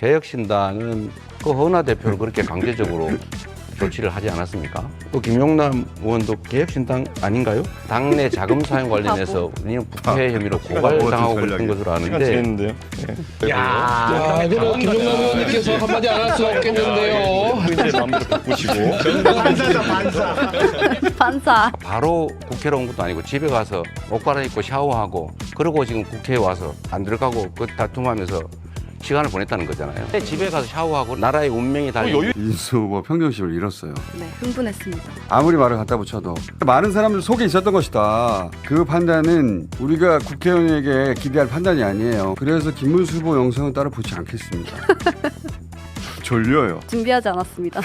개혁신당은 그 허은하 대표를 그렇게 강제적으로 조치를 하지 않았습니까? 또 김용남 의원도 개혁신당 아닌가요? 당내 자금 사용 관련해서 부패 혐의로 고발당하고 그랬던 것으로 아는데. 지냈는데요. 야, 이거 김용남 의원님께서 한마디 안 할 수 없겠는데요. 이제 마음대로 바꾸시고. 반사. 바로 국회로 온 것도 아니고 집에 가서 옷 갈아입고 샤워하고 그러고 지금 국회에 와서 안 들어가고 그 다툼하면서 시간을 보냈다는 거잖아요. 집에 가서 샤워하고 나라의 운명이 달린 이준수 후보 평정심을 잃었어요. 네, 흥분했습니다. 아무리 말을 갖다 붙여도 많은 사람들 속에 있었던 것이다. 그 판단은 우리가 국회의원에게 기대할 판단이 아니에요. 그래서 김문수 후보 영상은 따로 붙지 않겠습니다. 졸려요. 준비하지 않았습니다.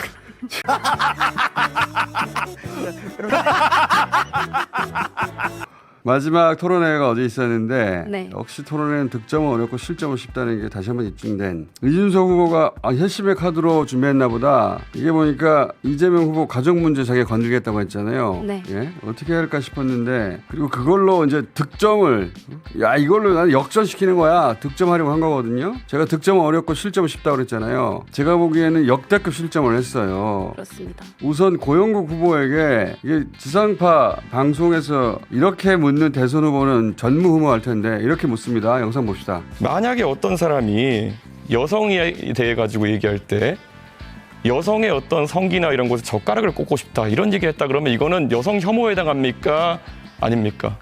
마지막 토론회가 어제 있었는데 네. 역시 토론회는 득점은 어렵고 실점은 쉽다는 게 다시 한번 입증된 이준석 후보가 혈심의 카드로 준비했나 보다. 이게 보니까 이재명 후보 가족 문제 자기가 건들겠다고 했잖아요. 네. 예? 어떻게 해야 할까 싶었는데 그리고 그걸로 이제 득점을 이걸로 나는 역전시키는 거야. 득점하려고 한 거거든요. 제가 득점은 어렵고 실점은 쉽다고 그랬잖아요. 제가 보기에는 역대급 실점을 했어요. 그렇습니다. 우선 고영국 후보에게 이게 지상파 방송에서 이렇게 묻는 대선 후보는 전무후무할 텐데 이렇게 묻습니다. 영상 봅시다. 만약에 어떤 사람이 여성에 대해 가지고 얘기할 때 여성의 어떤 성기나 이런 곳에 젓가락을 꽂고 싶다 이런 얘기했다 그러면 이거는 여성 혐오에 해당합니까? 아닙니까?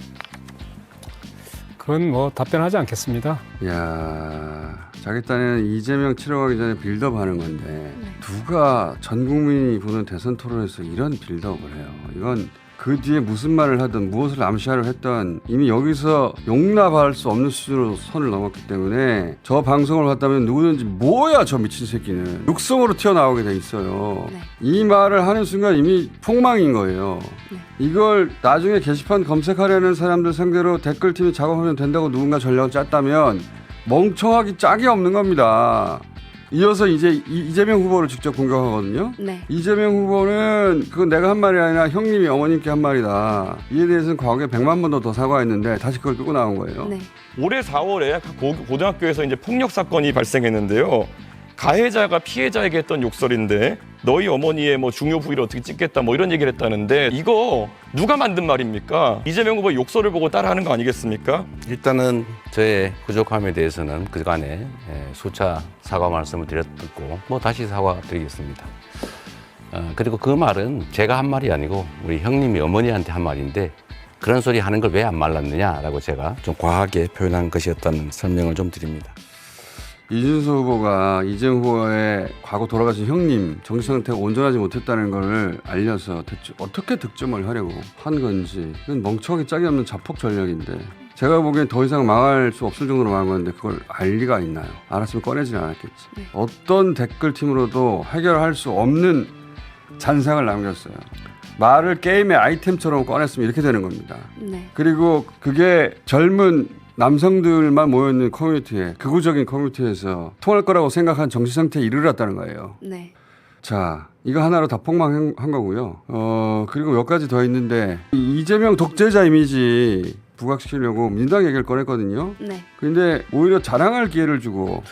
그건 뭐 답변하지 않겠습니다. 이야, 자기 딴에는 이재명 치러 가기 전에 빌드업 하는 건데 누가 전 국민이 보는 대선 토론에서 이런 빌드업을 해요. 이건 그 뒤에 무슨 말을 하든 무엇을 암시하려 했던 이미 여기서 용납할 수 없는 수준으로 선을 넘었기 때문에 저 방송을 봤다면 누구든지 뭐야 저 미친 새끼는 육성으로 튀어나오게 돼 있어요. 네. 이 말을 하는 순간 이미 폭망인 거예요. 네. 이걸 나중에 게시판 검색하려는 사람들 상대로 댓글팀이 작업하면 된다고 누군가 전략을 짰다면 멍청하기 짝이 없는 겁니다. 이어서 이제 이재명 후보를 직접 공격하거든요. 네. 이재명 후보는 그건 내가 한 말이 아니라 형님이 어머님께 한 말이다. 이에 대해서는 과거에 100만 번도 더 사과했는데 다시 그걸 끌고 나온 거예요. 네. 올해 4월에 고등학교에서 이제 폭력 사건이 발생했는데요. 가해자가 피해자에게 했던 욕설인데 너희 어머니의 뭐 중요 부위를 어떻게 찍겠다 뭐 이런 얘기를 했다는데 이거 누가 만든 말입니까? 이재명 후보의 욕설을 보고 따라하는 거 아니겠습니까? 일단은 저의 부족함에 대해서는 그간에 수차 사과 말씀을 드렸고 뭐 다시 사과드리겠습니다. 그리고 그 말은 제가 한 말이 아니고 우리 형님이 어머니한테 한 말인데 그런 소리 하는 걸 왜 안 말랐느냐라고 제가 좀 과하게 표현한 것이었다는 설명을 좀 드립니다. 이준수 후보가 이재명 후보의 과거 돌아가신 형님 정신 상태가 온전하지 못했다는 걸 알려서 어떻게 득점을 하려고 한 건지 이건 멍청하게 짝이 없는 자폭 전략인데 제가 보기엔 더 이상 망할 수 없을 정도로 망한 건데 그걸 알 리가 있나요? 알았으면 꺼내지는 않았겠지. 네. 어떤 댓글팀으로도 해결할 수 없는 잔상을 남겼어요. 말을 게임의 아이템처럼 꺼냈으면 이렇게 되는 겁니다. 네. 그리고 그게 젊은 남성들만 모여있는 커뮤니티에 극우적인 커뮤니티에서 통할 거라고 생각한 정신 상태에 이르렀다는 거예요. 네. 자, 이거 하나로 다 폭망한 거고요. 그리고 몇 가지 더 있는데 이재명 독재자 이미지 부각시키려고 민주당 얘기를 꺼냈거든요. 네. 근데 오히려 자랑할 기회를 주고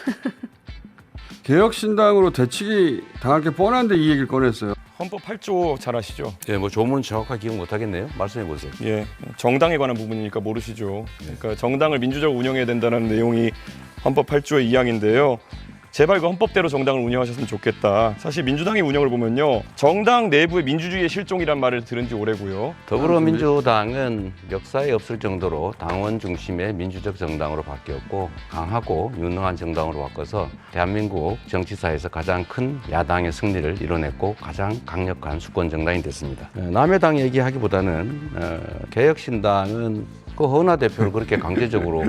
개혁신당으로 되치기 당할 게 뻔한데 이 얘기를 꺼냈어요. 헌법 8조 잘 아시죠? 예, 뭐 조문은 정확하게 기억 못하겠네요. 말씀해 보세요. 예, 정당에 관한 부분이니까 모르시죠. 그러니까 정당을 민주적으로 운영해야 된다는 내용이 헌법 8조의 2항인데요. 제발 그 헌법대로 정당을 운영하셨으면 좋겠다. 사실 민주당의 운영을 보면요. 정당 내부의 민주주의의 실종이란 말을 들은 지 오래고요. 더불어민주당은 역사에 없을 정도로 당원 중심의 민주적 정당으로 바뀌었고 강하고 유능한 정당으로 바꿔서 대한민국 정치사에서 가장 큰 야당의 승리를 이뤄냈고 가장 강력한 수권 정당이 됐습니다. 남의 당 얘기하기보다는 개혁신당은 그 허은하 대표를 그렇게 강제적으로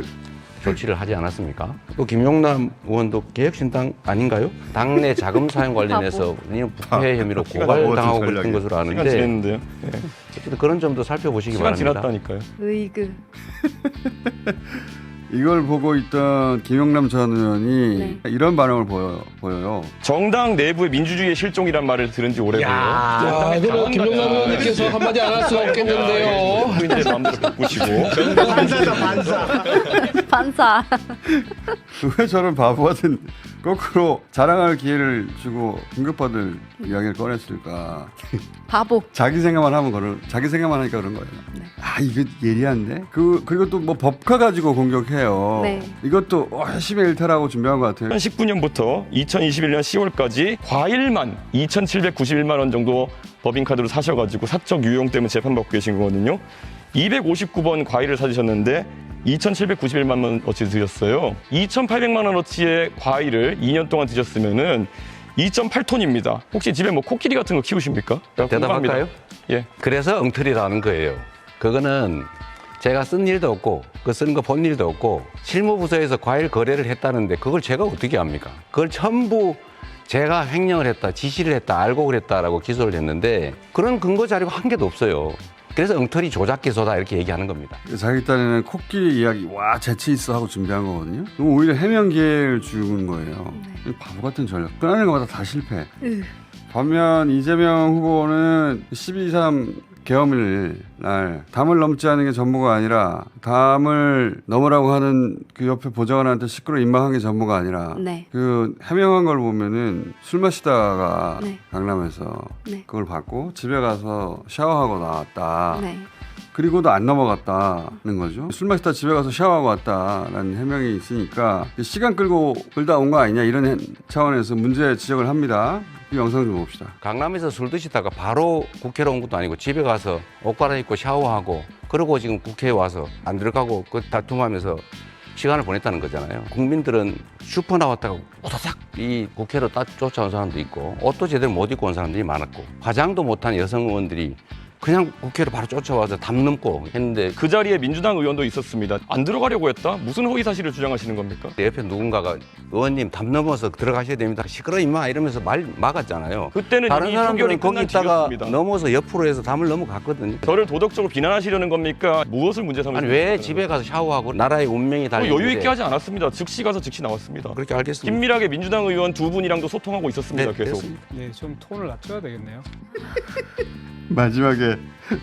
조치를 하지 않았습니까? 또 김용남 의원도 개혁신당 아닌가요? 당내 자금 사용 관련해서 부패 혐의로 고발당하고 그랬던 것으로 시간 아는데 지냈는데요. 예. 어쨌든 그런 점도 살펴보시기 시간 바랍니다. 지났다니까요. 으이그. 이걸 보고 있던 김용남 전 의원이 네. 이런 반응을 보여요. 정당 내부의 민주주의의 실종이란 말을 들은 지 오래고요. 야, 이거 김용남 의원님께서 한마디 안 할 수 없겠는데요. 이제 마음대로 바꾸시고. 반사다 반사. 반사. 왜 저런 바보 같은 거꾸로 자랑할 기회를 주고 공격받을 이야기를 꺼냈을까? 바보. 자기 생각만 하니까 그런 거예요. 네. 아, 이거 예리한데? 그리고 또 뭐 법카 가지고 공격해요. 네. 이것도 열심히 일탈하고 준비한 것 같아요. 2019년부터 2021년 10월까지 과일만 2,791만 원 정도 법인카드로 사셔가지고 사적 유용 때문에 재판받고 계신 거거든요. 259번 과일을 사주셨는데 2,791만 원어치 드셨어요. 2,800만 원어치의 과일을 2년 동안 드셨으면은 2.8톤입니다. 혹시 집에 뭐 코끼리 같은 거 키우십니까? 대답할까요? 예. 그래서 엉터리라는 거예요. 그거는 제가 쓴 일도 없고 그 쓴 거 본 일도 없고 실무부서에서 과일 거래를 했다는데 그걸 제가 어떻게 합니까? 그걸 전부 제가 횡령을 했다, 지시를 했다, 알고 그랬다라고 기소를 했는데 그런 근거 자료가 한 개도 없어요. 그래서 엉터리 조작 기소다 이렇게 얘기하는 겁니다. 자기 딴에는 코끼리 이야기 와 재치 있어 하고 준비한 거거든요. 그럼 오히려 해명 기회를 주는 거예요. 바보 같은 전략. 떠나는 것마다 다 실패. 반면 이재명 후보는 12.3 계엄일 날 담을 넘지 않은 게 전부가 아니라 담을 넘으라고 하는 그 옆에 보좌관한테 시끄러 임망한 게 전부가 아니라 네. 그 해명한 걸 보면은 술 마시다가 네. 강남에서 네. 그걸 받고 집에 가서 샤워하고 나왔다. 네. 그리고도 안 넘어갔다는 거죠. 술 마시다 집에 가서 샤워하고 왔다라는 해명이 있으니까 시간 끌다 온 거 아니냐 이런 차원에서 문제 지적을 합니다. 이 영상 좀 봅시다. 강남에서 술 드시다가 바로 국회로 온 것도 아니고 집에 가서 옷 갈아입고 샤워하고 그러고 지금 국회에 와서 안 들어가고 그 다툼하면서 시간을 보냈다는 거잖아요. 국민들은 슈퍼 나왔다가 우다닥 이 국회로 쫓아온 사람도 있고 옷도 제대로 못 입고 온 사람들이 많았고 화장도 못한 여성 의원들이 그냥 국회로 바로 쫓아와서 담 넘고 했는데 그 자리에 민주당 의원도 있었습니다. 안 들어가려고 했다? 무슨 허위 사실을 주장하시는 겁니까? 내 옆에 누군가가 의원님 담 넘어서 들어가셔야 됩니다. 시끄러 임마 이러면서 말 막았잖아요. 그때는 다른 이미 사람들은 표결이 거기 끝난 있다가 뒤였습니다. 넘어서 옆으로 해서 담을 넘어갔거든요. 저를 도덕적으로 비난하시려는 겁니까? 무엇을 문제 삼으시는 아니 왜 겁니까? 집에 가서 샤워하고 나라의 운명이 달린 여유 있게 하지 않았습니다. 즉시 가서 즉시 나왔습니다. 그렇게 알겠습니다. 긴밀하게 민주당 의원 두 분이랑도 소통하고 있었습니다. 네, 계속. 됐습니다. 네, 좀 톤을 낮춰야 되겠네요. 마지막에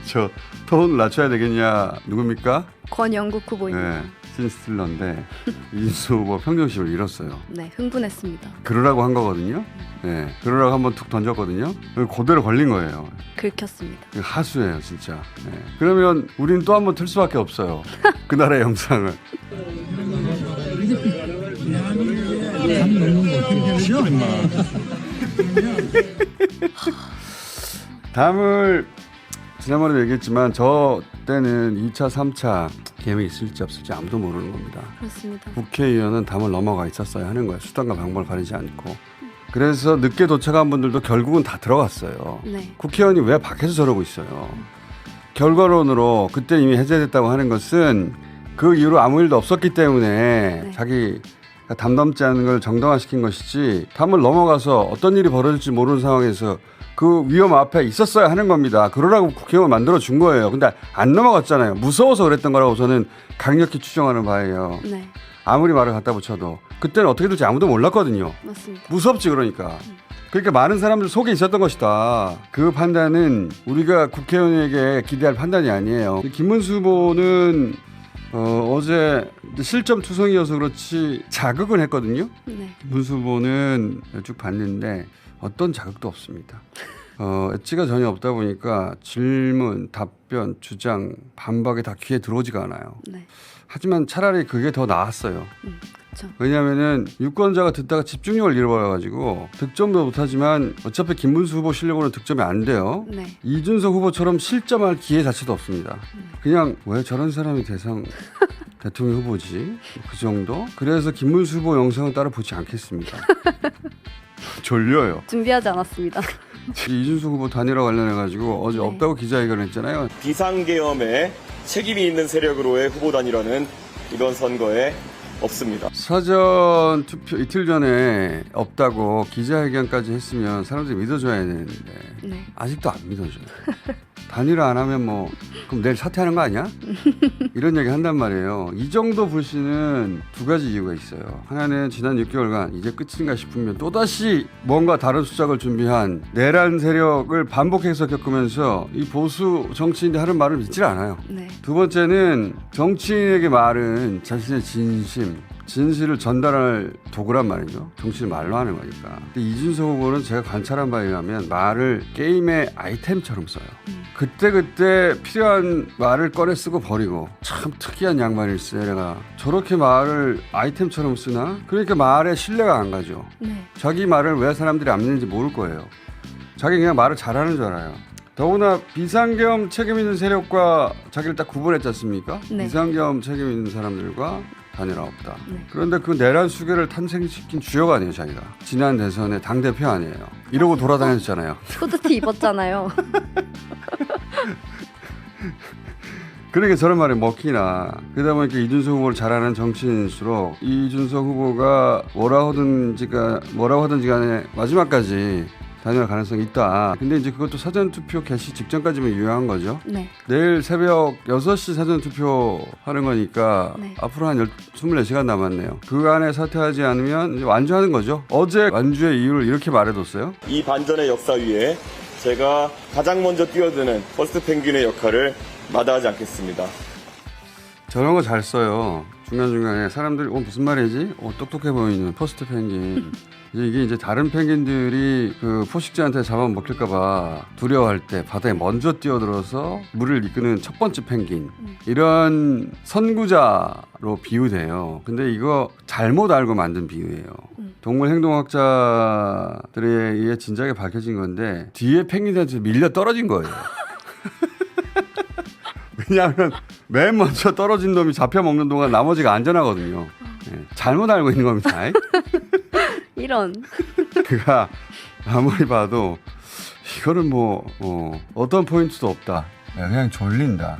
저 톤 낮춰야 되겠냐 누굽니까? 권영국 후보입니다. 네, 신스틸러인데 이준수 후보 평정심을 잃었어요. 네, 흥분했습니다. 그러라고 한 거거든요. 네, 그러라고 한번 툭 던졌거든요. 그대로 걸린 거예요. 긁혔습니다. 하수예요, 진짜. 네. 그러면 우리는 또 한 번 틀 수밖에 없어요. 그 나라의 영상을. 담을 지난번에도 얘기했지만 저 때는 2차, 3차 계획이 있을지 없을지 아무도 모르는 겁니다. 그렇습니다. 국회의원은 담을 넘어가 있었어야 하는 거예요. 수단과 방법을 가리지 않고. 그래서 늦게 도착한 분들도 결국은 다 들어갔어요. 네. 국회의원이 왜 밖에서 저러고 있어요. 결과론으로 그때 이미 해제됐다고 하는 것은 그 이후로 아무 일도 없었기 때문에 네. 자기 담 넘지 않은 걸 정당화시킨 것이지 담을 넘어가서 어떤 일이 벌어질지 모르는 상황에서 그 위험 앞에 있었어야 하는 겁니다. 그러라고 국회의원 만들어 준 거예요. 근데 안 넘어갔잖아요. 무서워서 그랬던 거라고 저는 강력히 추정하는 바예요. 네. 아무리 말을 갖다 붙여도 그때는 어떻게 될지 아무도 몰랐거든요. 맞습니다. 무섭지 그러니까. 그러니까 많은 사람들 속에 있었던 것이다. 그 판단은 우리가 국회의원에게 기대할 판단이 아니에요. 김문수 후보는 어제 실점 투성이어서 그렇지 자극을 했거든요. 네. 김문수 후보는 쭉 봤는데 어떤 자극도 없습니다. 엣지가 전혀 없다 보니까 질문, 답변, 주장, 반박이 다 귀에 들어오지가 않아요. 네. 하지만 차라리 그게 더 나았어요. 그렇죠. 왜냐하면은 유권자가 듣다가 집중력을 잃어버려가지고 득점도 못하지만 어차피 김문수 후보 실력으로는 득점이 안 돼요. 네. 이준석 후보처럼 실점할 기회 자체도 없습니다. 그냥 왜 저런 사람이 대통령 후보지? 그 정도? 그래서 김문수 후보 영상은 따로 보지 않겠습니다. 졸려요. 준비하지 않았습니다. 이준석 후보 단일화 관련해가지고 어제 네. 없다고 기자회견을 했잖아요. 비상계엄에 책임이 있는 세력으로의 후보 단일화는 이번 선거에 없습니다. 사전 투표 이틀 전에 없다고 기자회견까지 했으면 사람들이 믿어줘야 되는데 네. 아직도 안 믿어줘요. 단일화 안 하면 뭐 그럼 내일 사퇴하는 거 아니야? 이런 얘기 한단 말이에요. 이 정도 불씨는 두 가지 이유가 있어요. 하나는 지난 6개월간 이제 끝인가 싶으면 또다시 뭔가 다른 수작을 준비한 내란 세력을 반복해서 겪으면서 이 보수 정치인들 하는 말을 믿질 않아요. 네. 두 번째는 정치인에게 말은 자신의 진실을 전달할 도구란 말이죠. 정치를 말로 하는 거니까. 근데 이준석 후보는 제가 관찰한 바에 의하면 말을 게임의 아이템처럼 써요. 그때그때 필요한 말을 꺼내 쓰고 버리고 참 특이한 양반일세. 내가 저렇게 말을 아이템처럼 쓰나? 그러니까 말에 신뢰가 안 가죠. 네. 자기 말을 왜 사람들이 안 믿는지 모를 거예요. 자기 그냥 말을 잘하는 줄 알아요. 더구나 비상겸 책임 있는 세력과 자기를 딱 구분했지 않습니까? 네. 비상겸 책임 있는 사람들과 단일화 없다. 네. 그런데 그 내란 수계를 탄생시킨 주역 아니에요, 자기가. 지난 대선의 당대표 아니에요. 이러고 돌아다녔잖아요. 후드티 입었잖아요. 그러니까 저런 말이 먹히나. 그러다 보니까 이준석 후보를 잘 아는 정치인일수록 이준석 후보가 뭐라고 하든지 간에 마지막까지 단일화 가능성이 있다. 근데 이제 그것도 사전투표 개시 직전까지만 유효한 거죠. 네. 내일 새벽 6시 사전투표 하는 거니까 네. 앞으로 한 24시간 남았네요. 그 안에 사퇴하지 않으면 이제 완주하는 거죠. 어제 완주의 이유를 이렇게 말해뒀어요. 이 반전의 역사 위에 제가 가장 먼저 뛰어드는 퍼스트 펭귄의 역할을 마다하지 않겠습니다. 저런 거 잘 써요. 중간중간에 사람들이 무슨 말이지? 똑똑해 보이는 퍼스트 펭귄. 이게 이제 다른 펭귄들이 그 포식자한테 잡아먹힐까봐 두려워할 때 바다에 먼저 뛰어들어서 물을 이끄는 첫 번째 펭귄. 이런 선구자로 비유돼요. 근데 이거 잘못 알고 만든 비유예요. 동물 행동학자들에 의해 진작에 밝혀진 건데 뒤에 펭귄한테 밀려 떨어진 거예요. 왜냐하면 맨 먼저 떨어진 놈이 잡혀먹는 동안 나머지가 안전하거든요. 네, 잘못 알고 있는 겁니다. 이런. 그가 아무리 봐도 이거는 어떤 포인트도 없다. 그냥 졸린다.